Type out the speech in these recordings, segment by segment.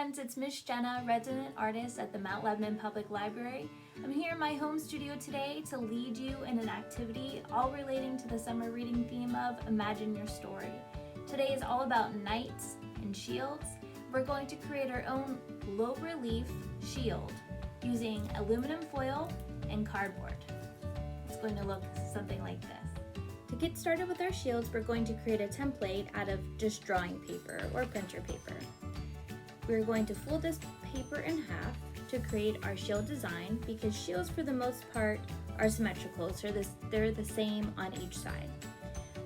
friends, it's Miss Jenna, resident artist at the Lebanon Public Library. I'm here in my home studio today to lead you in an activity all relating to the summer reading theme of Imagine Your Story. Today is all about knights and shields. We're going to create our own low relief shield using aluminum foil and cardboard. It's going to look something like this. To get started with our shields, we're going to create a template out of just drawing paper or printer paper. We're going to fold this paper in half to create our shield design because shields for the most part are symmetrical, so they're the same on each side.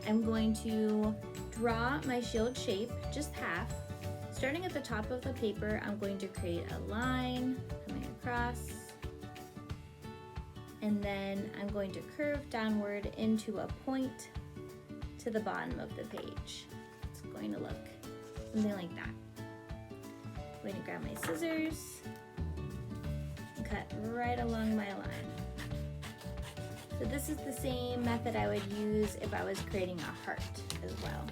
I'm going to draw my shield shape, just half. Starting at the top of the paper, I'm going to create a line coming across, and then I'm going to curve downward into a point to the bottom of the page. It's going to look something like that. I'm going to grab my scissors and cut right along my line. So this is the same method I would use if I was creating a heart as well.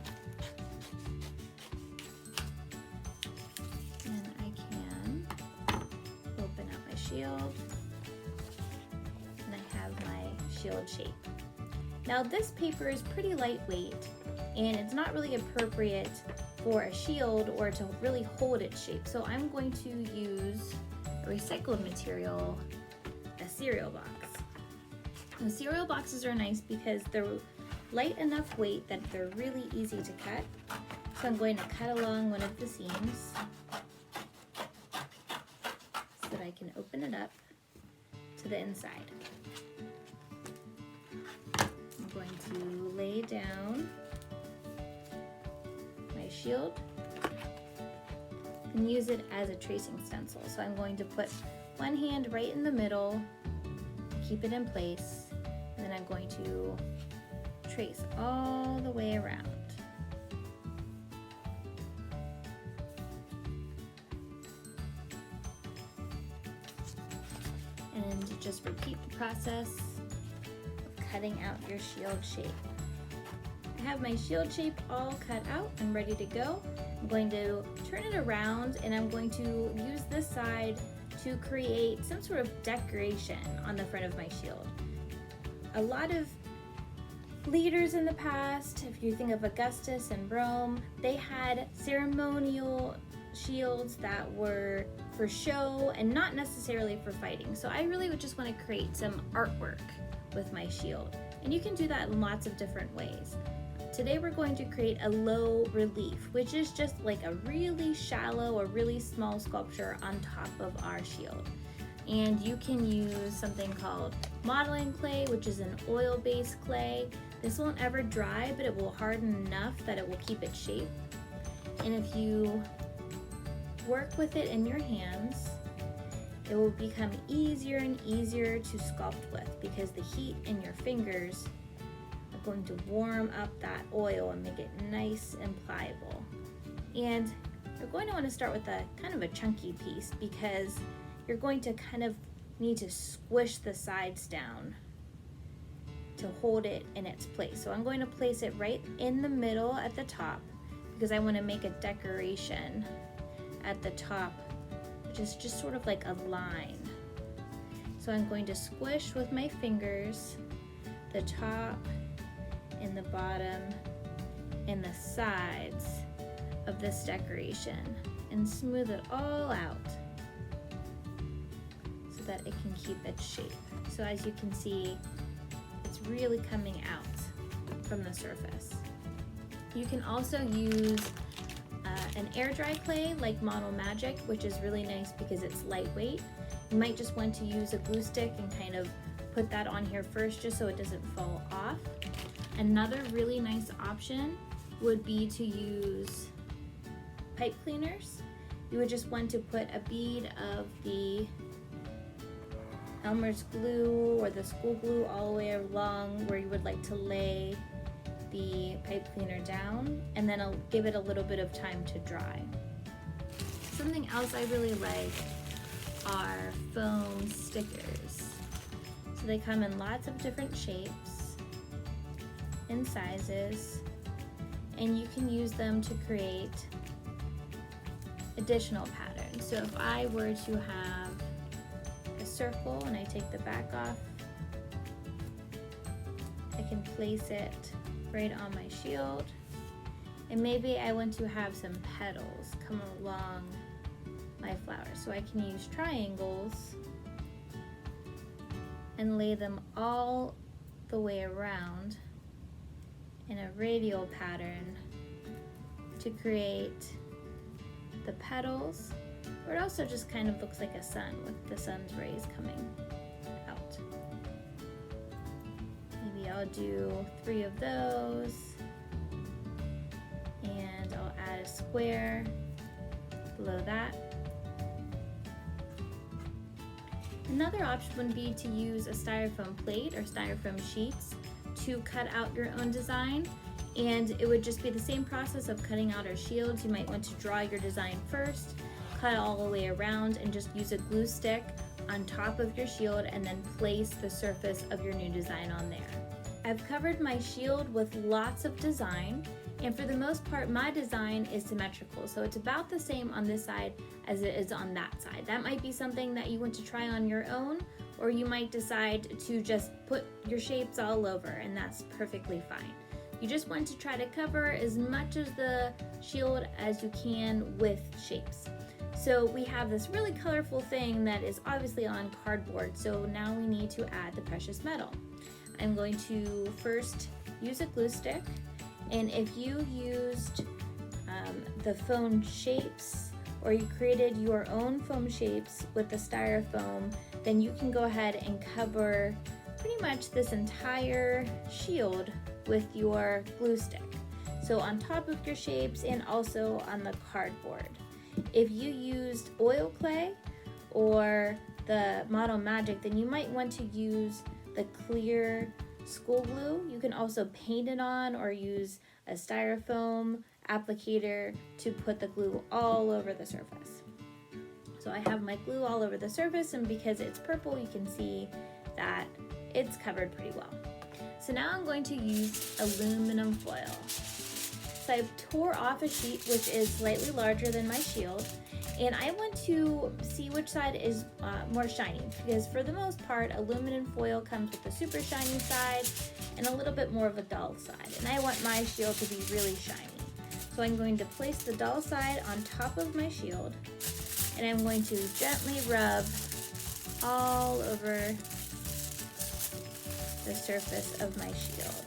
And I can open up my shield. Shield shape. Now this paper is pretty lightweight and it's not really appropriate for a shield or to really hold its shape. So I'm going to use a recycled material, a cereal box. And cereal boxes are nice because they're light enough weight that they're really easy to cut. So I'm going to cut along one of the seams so that I can open it up to the inside. I'm going to lay down my shield and use it as a tracing stencil. So I'm going to put one hand right in the middle, keep it in place, and then I'm going to trace all the way around. And just repeat the process cutting out your shield shape. I have my shield shape all cut out and ready to go. I'm going to turn it around and I'm going to use this side to create some sort of decoration on the front of my shield. A lot of leaders in the past, if you think of Augustus and Rome, they had ceremonial shields that were for show and not necessarily for fighting. So I really would just want to create some artwork with my shield. And you can do that in lots of different ways. Today we're going to create a low relief, which is just like a really shallow or really small sculpture on top of our shield. And you can use something called modeling clay, which is an oil-based clay. This won't ever dry, but it will harden enough that it will keep its shape. And if you work with it in your hands, it will become easier and easier to sculpt with because the heat in your fingers are going to warm up that oil and make it nice and pliable. And you're going to want to start with a kind of a chunky piece because you're going to kind of need to squish the sides down to hold it in its place. So I'm going to place it right in the middle at the top because I want to make a decoration at the top, which is just sort of like a line. So I'm going to squish with my fingers the top and the bottom and the sides of this decoration and smooth it all out so that it can keep its shape. So as you can see, it's really coming out from the surface. You can also use an air dry clay like Model Magic, which is really nice because it's lightweight. You might just want to use a glue stick and kind of put that on here first just so it doesn't fall off. Another really nice option would be to use pipe cleaners. You would just want to put a bead of the Elmer's glue or the school glue all the way along where you would like to lay the pipe cleaner down, and then I'll give it a little bit of time to dry. Something else I really like are foam stickers. So they come in lots of different shapes and sizes. sizes, and you can use them to create additional patterns. So if I were to have a circle and I take the back off, I can place it right on my shield. And maybe I want to have some petals come along my flower. So I can use triangles and lay them all the way around in a radial pattern to create the petals, or it also just kind of looks like a sun with the sun's rays coming out. Maybe I'll do 3 of those, and I'll add a square below that. Another option would be to use a styrofoam plate or styrofoam sheets to cut out your own design, and it would just be the same process of cutting out our shields. You might want to draw your design first, cut it all the way around, and just use a glue stick on top of your shield and then place the surface of your new design on there. I've covered my shield with lots of design, and for the most part my design is symmetrical, so it's about the same on this side as it is on that side. That might be something that you want to try on your own, or you might decide to just put your shapes all over, and that's perfectly fine. You just want to try to cover as much of the shield as you can with shapes. So we have this really colorful thing that is obviously on cardboard, so now we need to add the precious metal. I'm going to first use a glue stick, and if you used the foam shapes, or you created your own foam shapes with the styrofoam, then you can go ahead and cover pretty much this entire shield with your glue stick. So on top of your shapes and also on the cardboard. If you used oil clay or the Model Magic, then you might want to use the clear school glue. You can also paint it on or use a styrofoam applicator to put the glue all over the surface. So I have my glue all over the surface, and because it's purple you can see that it's covered pretty well. So now I'm going to use aluminum foil. So I tore off a sheet which is slightly larger than my shield, and I want to see which side is more shiny, because for the most part aluminum foil comes with a super shiny side and a little bit more of a dull side, and I want my shield to be really shiny. So I'm going to place the dull side on top of my shield, and I'm going to gently rub all over the surface of my shield.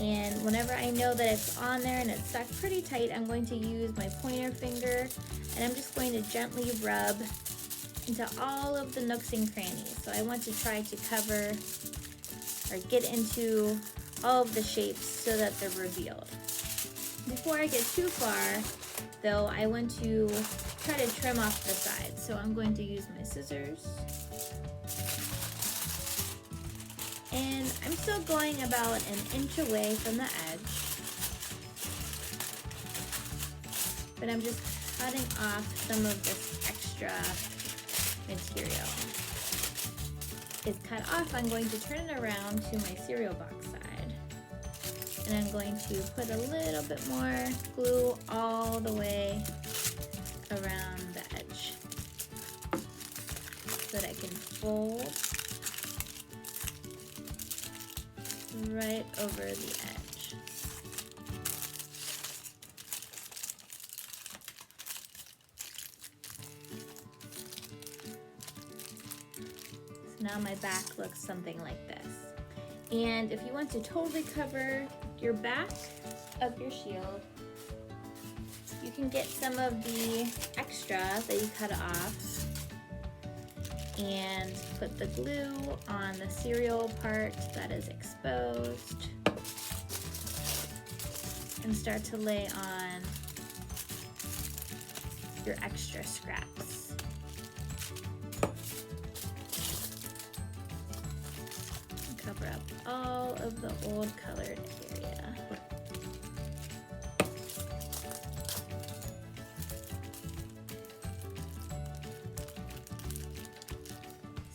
And whenever I know that it's on there and it's stuck pretty tight, I'm going to use my pointer finger, and I'm just going to gently rub into all of the nooks and crannies. So I want to try to cover or get into all of the shapes so that they're revealed. Before I get too far, though, I want to try to trim off the sides. So I'm going to use my scissors. And I'm still going about an inch away from the edge, but I'm just cutting off some of this extra material. It's cut off, I'm going to turn it around to my cereal box side, and I'm going to put a little bit more glue all the way around the edge so that I can fold right over the edge. So now my back looks something like this. And if you want to totally cover your back of your shield, you can get some of the extra that you cut off and put the glue on the cereal part that is exposed, and start to lay on your extra scraps. And cover up all of the old colored area.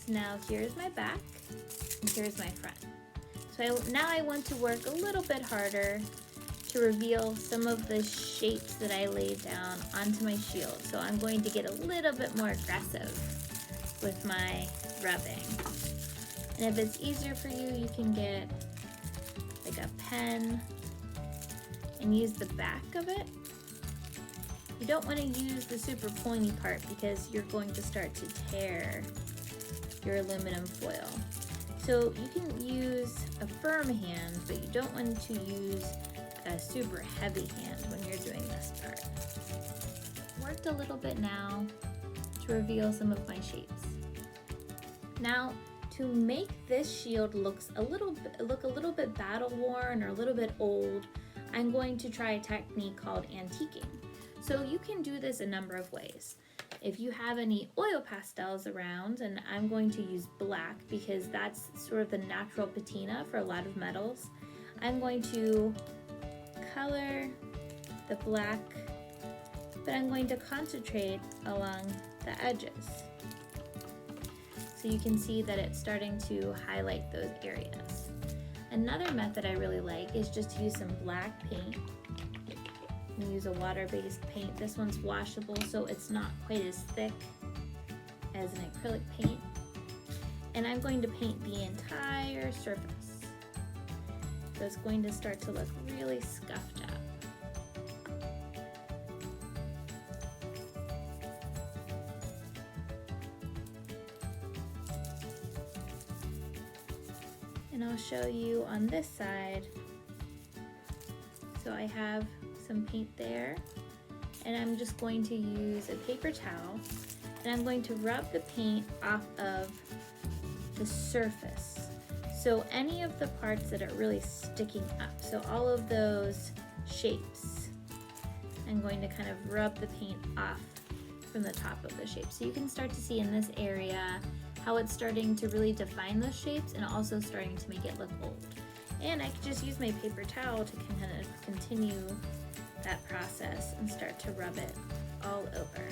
So now here's my back, and here's my front. So now I want to work a little bit harder to reveal some of the shapes that I laid down onto my shield. So I'm going to get a little bit more aggressive with my rubbing. And if it's easier for you, you can get like a pen and use the back of it. You don't want to use the super pointy part because you're going to start to tear your aluminum foil. So you can use a firm hand, but you don't want to use a super heavy hand when you're doing this part. Worked a little bit now to reveal some of my shapes. Now, to make this shield look a little bit battle worn or a little bit old, I'm going to try a technique called antiquing. So you can do this a number of ways. If you have any oil pastels around, and I'm going to use black because that's sort of the natural patina for a lot of metals, I'm going to color the black, but I'm going to concentrate along the edges. So you can see that it's starting to highlight those areas. Another method I really like is just to use some black paint. You use a water-based paint. This one's washable, so it's not quite as thick as an acrylic paint. And I'm going to paint the entire surface. So it's going to start to look really scuffed up. And I'll show you on this side. So I have some paint there, and I'm just going to use a paper towel, and I'm going to rub the paint off of the surface. So any of the parts that are really sticking up, so all of those shapes, I'm going to kind of rub the paint off from the top of the shape. So you can start to see in this area how it's starting to really define those shapes and also starting to make it look old. And I could just use my paper towel to kind of continue that process and start to rub it all over.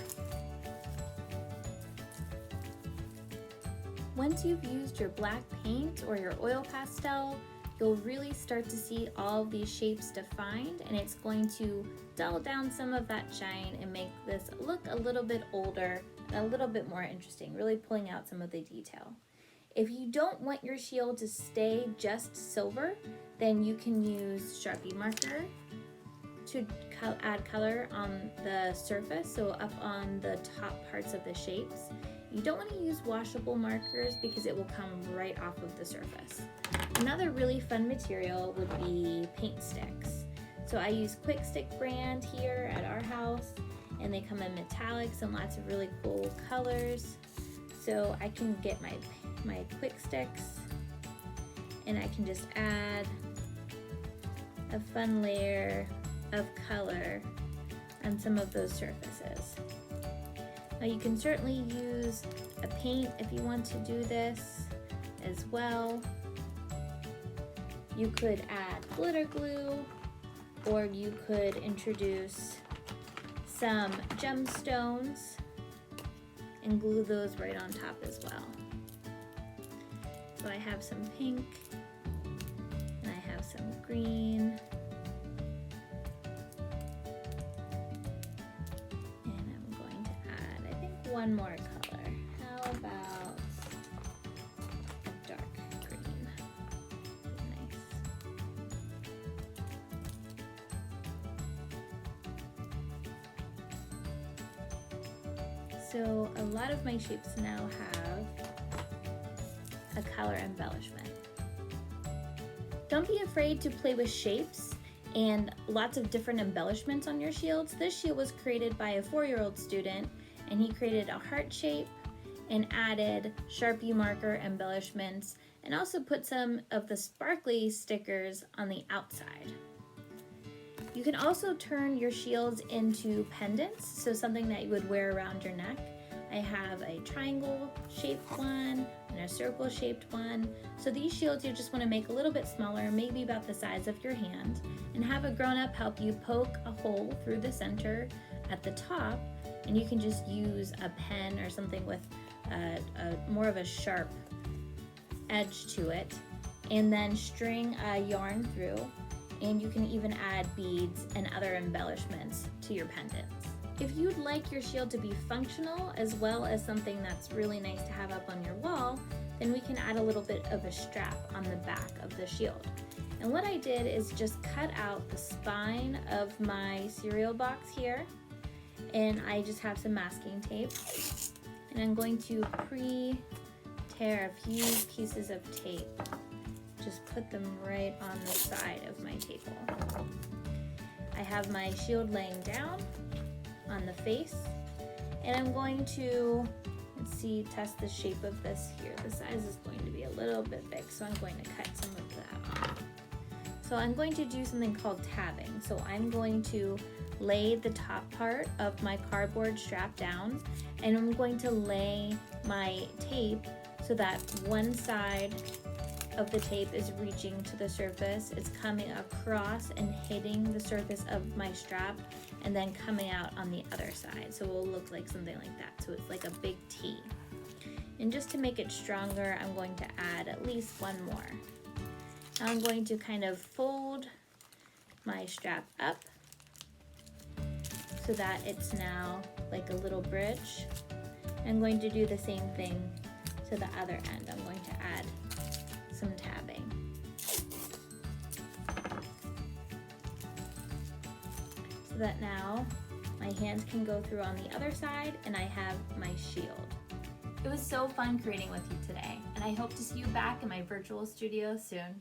Once you've used your black paint or your oil pastel, you'll really start to see all of these shapes defined, and it's going to dull down some of that shine and make this look a little bit older and a little bit more interesting, really pulling out some of the detail. If you don't want your shield to stay just silver, then you can use Sharpie Marker to add color on the surface, so up on the top parts of the shapes. You don't want to use washable markers because it will come right off of the surface. Another really fun material would be paint sticks. So I use Quick Stick brand here at our house, and they come in metallics and lots of really cool colors. So I can get my Quick Sticks, and I can just add a fun layer of color on some of those surfaces. Now you can certainly use a paint if you want to do this as well. You could add glitter glue, or you could introduce some gemstones and glue those right on top as well. So I have some pink, and I have some green, and I'm going to add, I think, one more color. How about a dark green? Nice. So a lot of my shapes now have a color embellishment. Don't be afraid to play with shapes and lots of different embellishments on your shields. This shield was created by a 4-year-old student, and he created a heart shape and added Sharpie marker embellishments and also put some of the sparkly stickers on the outside. You can also turn your shields into pendants, so something that you would wear around your neck. I have a triangle shaped one and a circle shaped one. So these shields you just want to make a little bit smaller, maybe about the size of your hand, and have a grown-up help you poke a hole through the center at the top, and you can just use a pen or something with more of a sharp edge to it, and then string a yarn through and you can even add beads and other embellishments to your pendants. If you'd like your shield to be functional as well as something that's really nice to have up on your wall, then we can add a little bit of a strap on the back of the shield. And what I did is just cut out the spine of my cereal box here, and I just have some masking tape. And I'm going to pre-tear a few pieces of tape. Just put them right on the side of my table. I have my shield laying down on the face, and I'm going to, let's see, test the shape of this here. The size is going to be a little bit big, so I'm going to cut some of that off. So I'm going to do something called tabbing. So I'm going to lay the top part of my cardboard strap down, and I'm going to lay my tape so that one side of the tape is reaching to the surface. It's coming across and hitting the surface of my strap and then coming out on the other side. So it will look like something like that. So it's like a big T. And just to make it stronger, I'm going to add at least one more. Now I'm going to kind of fold my strap up so that it's now like a little bridge. I'm going to do the same thing to the other end. I'm going to add some tabbing. So that now my hands can go through on the other side and I have my shield. It was so fun creating with you today, and I hope to see you back in my virtual studio soon.